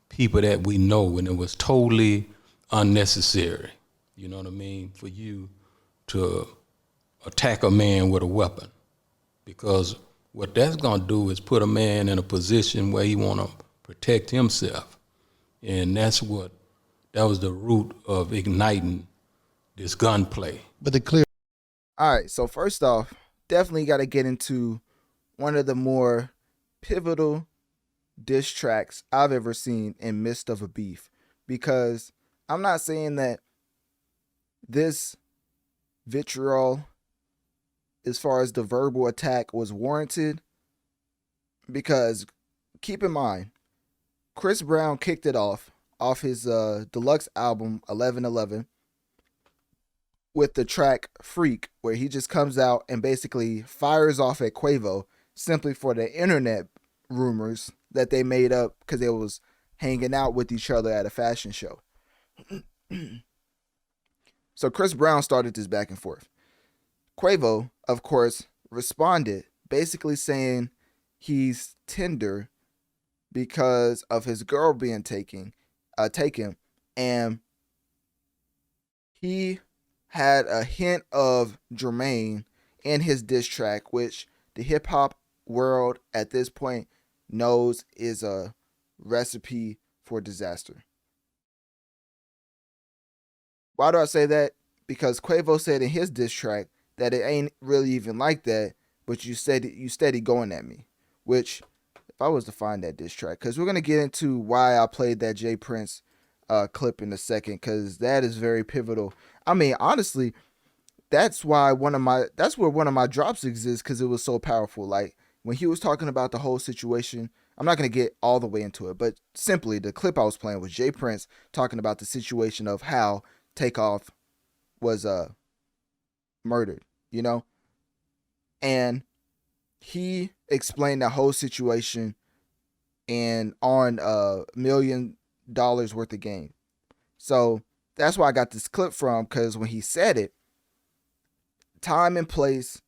people that we know, and it was totally unnecessary. You know what I mean? For you to attack a man with a weapon, because what that's gonna do is put a man in a position where he wanna protect himself, and that was the root of igniting this gunplay. But the clear. All right, so first off, definitely got to get into one of the more pivotal diss tracks I've ever seen in midst of a beef, because I'm not saying that this vitriol, as far as the verbal attack, was warranted, because keep in mind, Chris Brown kicked it off his deluxe album 1111 with the track Freak, where he just comes out and basically fires off at Quavo simply for the internet rumors that they made up because they was hanging out with each other at a fashion show. So Chris Brown started this back and forth. Quavo, of course, responded basically saying he's tender because of his girl being taken, and he had a hint of Jermaine in his diss track, which the hip hop world at this point knows is a recipe for disaster. Why do I say that? Because Quavo said in his diss track that it ain't really even like that, but you steady going at me. Which, if I was to find that diss track, because we're gonna get into why I played that Jay Prince clip in a second, because that is very pivotal. I mean, honestly, that's where one of my drops exists, because it was so powerful. Like when he was talking about the whole situation, I'm not gonna get all the way into it, but simply the clip I was playing was Jay Prince talking about the situation of how Takeoff was murdered, and he explained the whole situation and on $1 million worth of game. So that's where I got this clip from, because when he said it, time and place,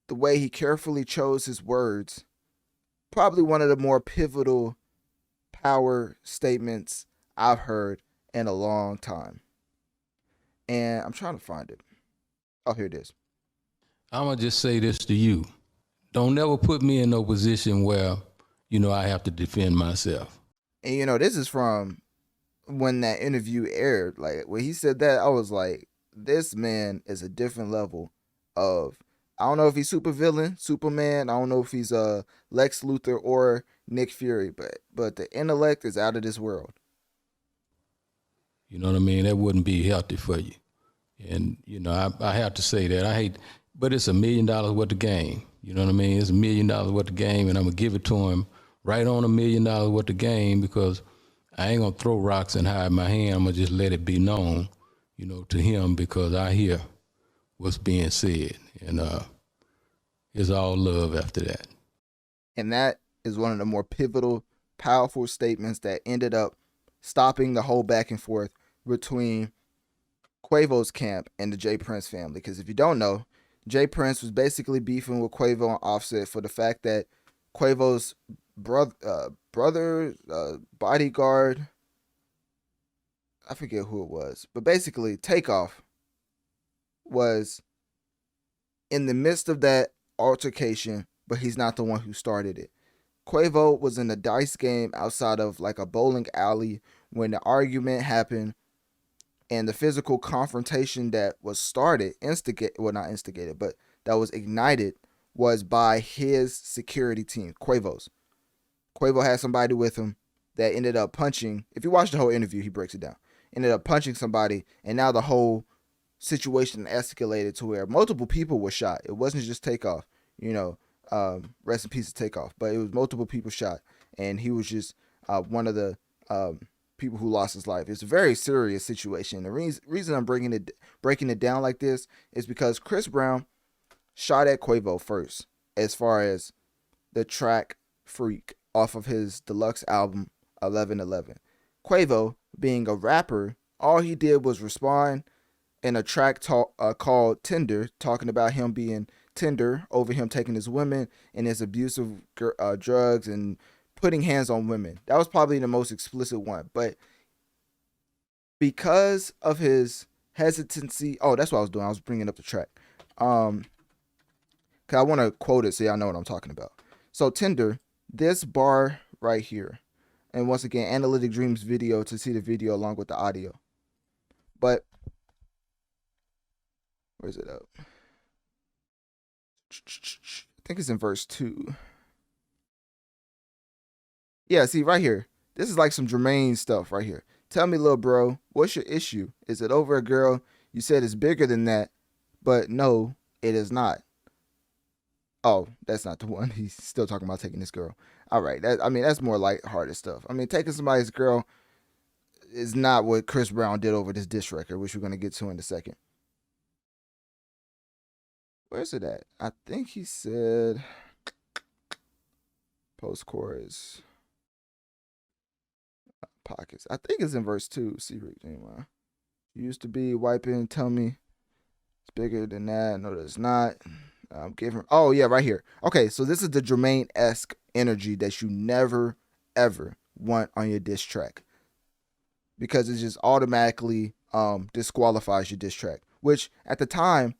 the way he carefully chose his words, probably one of the more pivotal power statements I've heard in a long time. And I'm trying to find it. Oh, here it is. I'm gonna just say this to you: don't never put me in no position where I have to defend myself. And this is from when that interview aired. Like when he said that, I was like, this man is a different level of, I don't know if he's supervillain, Superman. I don't know if he's Lex Luthor or Nick Fury, but the intellect is out of this world. You know what I mean? That wouldn't be healthy for you. And, I have to say that. I hate, but it's $1 million worth of game. You know what I mean? It's $1 million worth of game, and I'm going to give it to him right on $1 million worth of game, because I ain't going to throw rocks and hide my hand. I'm going to just let it be known, to him, because I hear what's being said. And it's all love after that. And that is one of the more pivotal, powerful statements that ended up stopping the whole back and forth between Quavo's camp and the Jay Prince family. Because if you don't know, Jay Prince was basically beefing with Quavo and Offset for the fact that Quavo's brother, bodyguard, I forget who it was, but basically Takeoff was in the midst of that altercation, but he's not the one who started it. Quavo was in a dice game outside of like a bowling alley when the argument happened, and the physical confrontation that was started, not instigated, but that was ignited, was by his security team, Quavo's. Quavo had somebody with him that ended up punching. If you watch the whole interview, he breaks it down. Ended up punching somebody, and now the whole situation escalated to where multiple people were shot. It wasn't just Takeoff, rest in peace to Takeoff, but it was multiple people shot, and he was just one of the people who lost his life. It's a very serious situation. The reason I'm breaking it down like this is because Chris Brown shot at Quavo first, as far as the track Freak off of his deluxe album 1111. Quavo, being a rapper, all he did was respond in a track called Tender, talking about him being tender over him taking his women and his abuse of drugs and putting hands on women. That was probably the most explicit one. But because of his hesitancy, oh, that's what I was doing. I was bringing up the track. Cause I want to quote it so y'all know what I'm talking about. So Tinder, this bar right here, and once again, Analytic Dreamz video to see the video along with the audio. But where's it up? I think it's in verse 2. Yeah, see right here. This is like some Jermaine stuff right here. Tell me, little bro, what's your issue? Is it over a girl? You said it's bigger than that, but no, it is not. Oh, that's not the one. He's still talking about taking this girl. All right. That's more lighthearted stuff. I mean, taking somebody's girl is not what Chris Brown did over this diss record, which we're going to get to in a second. Where's it at? I think he said post-chorus. Pockets. I think it's in verse 2. Secret. Anyway. Used to be wiping. Tell me it's bigger than that. No, it's not. I'm giving. Oh yeah, right here. Okay, so this is the Jermaine-esque energy that you never ever want on your diss track, because it just automatically disqualifies your diss track. Which at the time,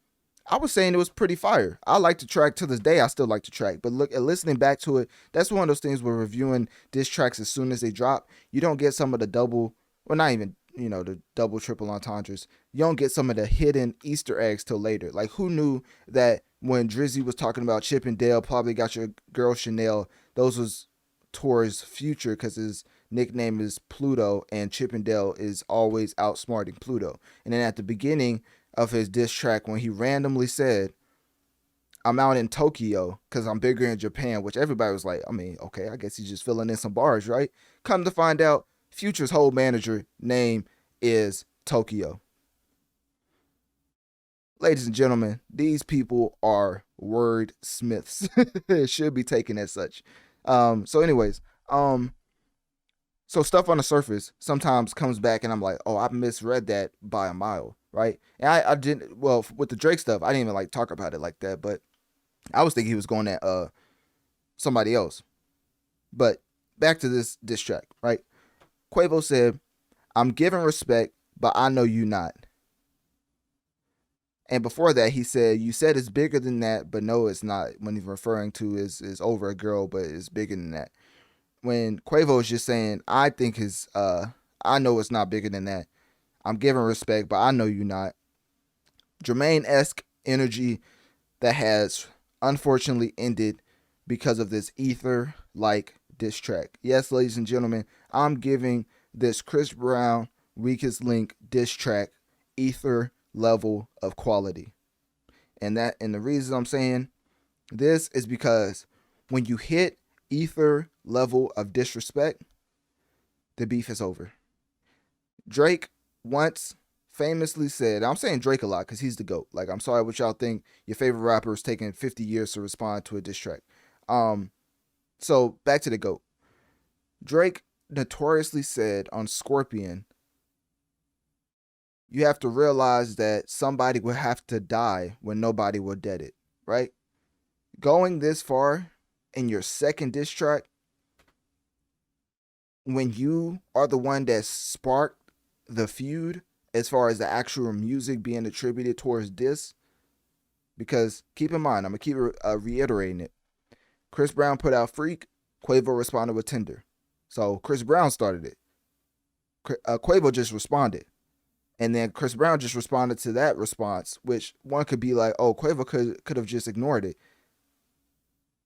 I was saying it was pretty fire. I like the track to this day. I still like the track, but look, listening back to it, that's one of those things where reviewing diss tracks as soon as they drop, you don't get some of the double, well, not even the double, triple entendres. You don't get some of the hidden Easter eggs till later. Like, who knew that when Drizzy was talking about Chip and Dale probably got your girl Chanel, those was towards Future, because his nickname is Pluto and Chip and Dale is always outsmarting Pluto. And then at the beginning of his diss track, when he randomly said, I'm out in Tokyo because I'm bigger in Japan, which everybody was like, I mean, okay, I guess he's just filling in some bars, right? Come to find out, Future's whole manager name is Tokyo. Ladies and gentlemen, these people are wordsmiths. It should be taken as such. So anyways, so stuff on the surface sometimes comes back and I'm like, oh, I misread that by a mile, right? And I didn't, well, with the Drake stuff, I didn't even talk about it like that, but I was thinking he was going at somebody else. But back to this diss track, right? Quavo said, I'm giving respect, but I know you not. And before that, he said, you said it's bigger than that, but no, it's not. When he's referring to is over a girl, but it's bigger than that. When Quavo is just saying, I think I know it's not bigger than that. I'm giving respect, but I know you not. Jermaine-esque energy that has unfortunately ended because of this ether-like diss track. Yes, ladies and gentlemen, I'm giving this Chris Brown Weakest Link diss track ether level of quality. And the reason I'm saying this is because when you hit ether level of disrespect, the beef is over. Drake once famously said, I'm saying Drake a lot because he's the GOAT. Like, I'm sorry what y'all think your favorite rapper is taking 50 years to respond to a diss track. So back to the GOAT. Drake notoriously said on Scorpion, you have to realize that somebody will have to die when nobody will dead it, right? Going this far in your second diss track, when you are the one that sparked the feud as far as the actual music being attributed towards this, because keep in mind, I'm going to keep reiterating it. Chris Brown put out Freak, Quavo responded with Tinder. So Chris Brown started it. Quavo just responded. And then Chris Brown just responded to that response, which one could be like, oh, Quavo could have just ignored it.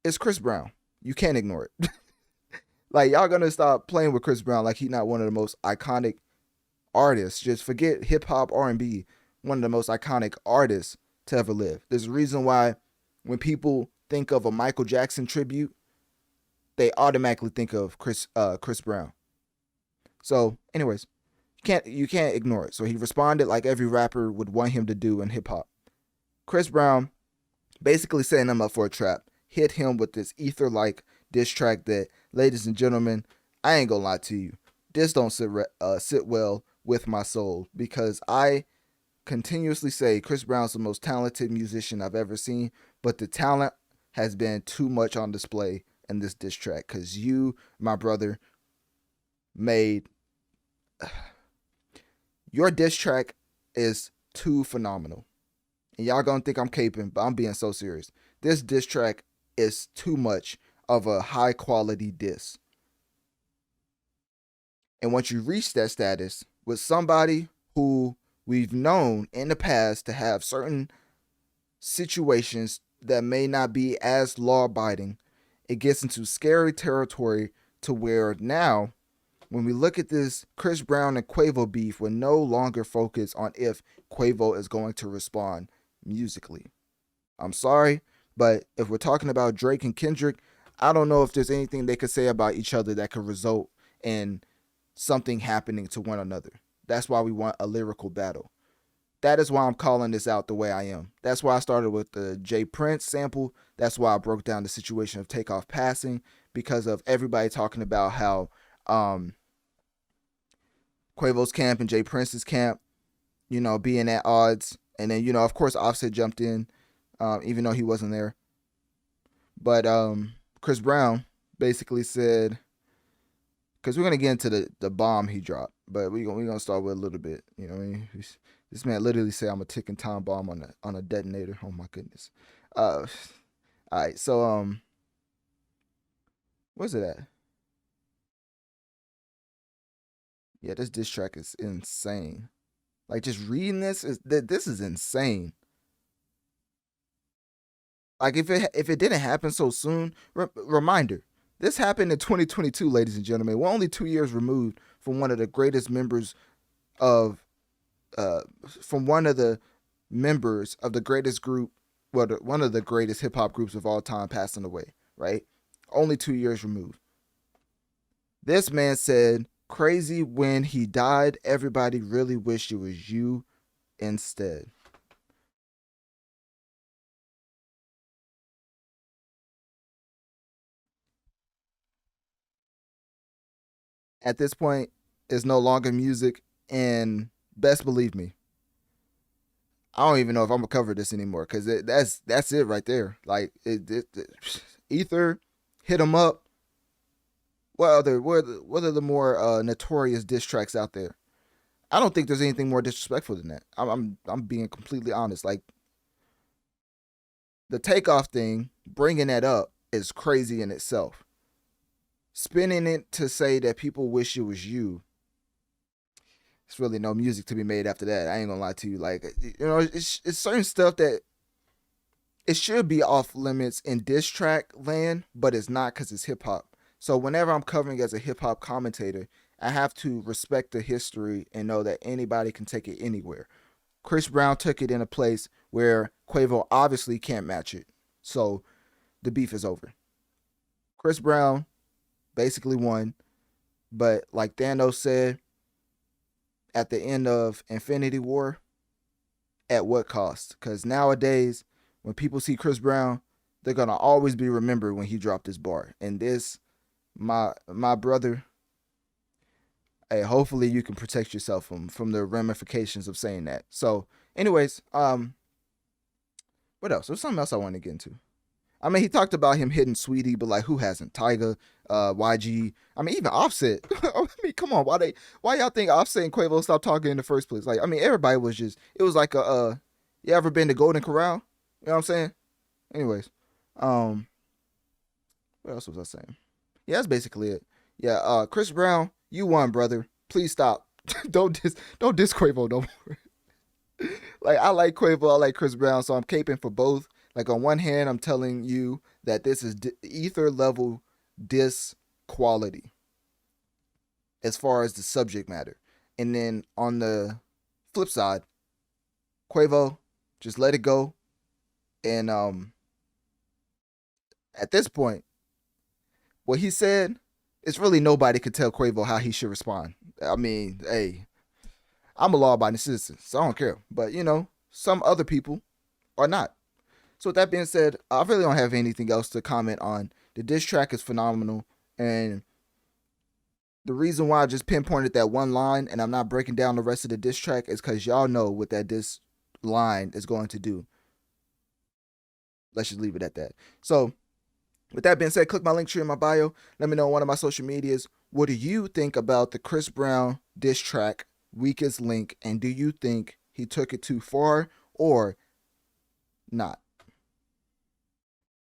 It's Chris Brown. You can't ignore it. Like, y'all gonna stop playing with Chris Brown like he's not one of the most iconic artists. Just forget hip-hop, R&B. One of the most iconic artists to ever live. There's a reason why when people think of a Michael Jackson tribute, they automatically think of Chris Brown. So, anyways, you can't ignore it. So he responded like every rapper would want him to do in hip hop. Chris Brown basically setting him up for a trap, hit him with this ether-like diss track that, ladies and gentlemen, I ain't gonna lie to you, this don't sit well with my soul, because I continuously say Chris Brown's the most talented musician I've ever seen, but the talent has been too much on display in this diss track because you, my brother, made your diss track is too phenomenal. And y'all gonna think I'm caping, but I'm being so serious. This diss track is too much of a high quality diss. And once you reach that status with somebody who we've known in the past to have certain situations that may not be as law abiding, it gets into scary territory to where now, when we look at this Chris Brown and Quavo beef, we're no longer focused on if Quavo is going to respond musically. I'm sorry, but if we're talking about Drake and Kendrick, I don't know if there's anything they could say about each other that could result in something happening to one another. That's why we want a lyrical battle. That is why I'm calling this out the way I am. That's why I started with the J Prince sample. That's why I broke down the situation of takeoff passing, because of everybody talking about how Quavo's camp and J Prince's camp, being at odds. And then, of course, Offset jumped in, even though he wasn't there. But Chris Brown basically said, because we're going to get into the bomb he dropped, but we're going to start with a little bit. You know what I mean? This man literally said, I'm a ticking time bomb on a detonator. Oh, my goodness. All right, so where's it at? Yeah, this diss track is insane. Like, just reading this is insane. Like, if it didn't happen so soon, reminder, this happened in 2022, ladies and gentlemen. We're only 2 years removed from one of the greatest members of, one of the greatest group, one of the greatest hip hop groups of all time passing away, right? Only 2 years removed. This man said, crazy when he died, everybody really wished it was you instead. At this point, it's no longer music, and best believe me, I don't even know if I'm gonna cover this anymore because that's it right there. Like Ether, hit 'em up. What are the more notorious diss tracks out there? I don't think there's anything more disrespectful than that. I'm being completely honest. Like, the takeoff thing, bringing that up is crazy in itself. Spinning it to say that people wish it was you, it's really no music to be made after that. I ain't gonna lie to you. Like, it's certain stuff that it should be off limits in diss track land, but it's not because it's hip hop. So whenever I'm covering as a hip hop commentator, I have to respect the history and know that anybody can take it anywhere. Chris Brown took it in a place where Quavo obviously can't match it. So the beef is over. Chris Brown basically won. But like Thanos said at the end of Infinity War, at what cost? Because nowadays, when people see Chris Brown, they're going to always be remembered when he dropped this bar. And this, my brother, hey, hopefully you can protect yourself from the ramifications of saying that. So, anyways, what else? There's something else I want to get into. I mean, he talked about him hitting Sweetie, but like, who hasn't? Tyga, YG. I mean, even Offset. I mean, come on, why y'all think Offset and Quavo stopped talking in the first place? Like, I mean, everybody was just. It was like you ever been to Golden Corral? You know what I'm saying? Anyways, what else was I saying? Yeah, that's basically it. Yeah, Chris Brown, you won, brother. Please stop. don't diss Quavo no more. Like, I like Quavo, I like Chris Brown, so I'm caping for both. Like, on one hand, I'm telling you that this is ether level diss quality as far as the subject matter. And then on the flip side, Quavo, just let it go. And at this point, what he said, it's really nobody could tell Quavo how he should respond. I mean, hey, I'm a law-abiding citizen, so I don't care. But, some other people are not. So with that being said, I really don't have anything else to comment on. The diss track is phenomenal. And the reason why I just pinpointed that one line and I'm not breaking down the rest of the diss track is because y'all know what that diss line is going to do. Let's just leave it at that. So With that being said, click my link tree in my bio. Let me know on one of my social medias. What do you think about the Chris Brown diss track, Weakest Link? And do you think he took it too far or not?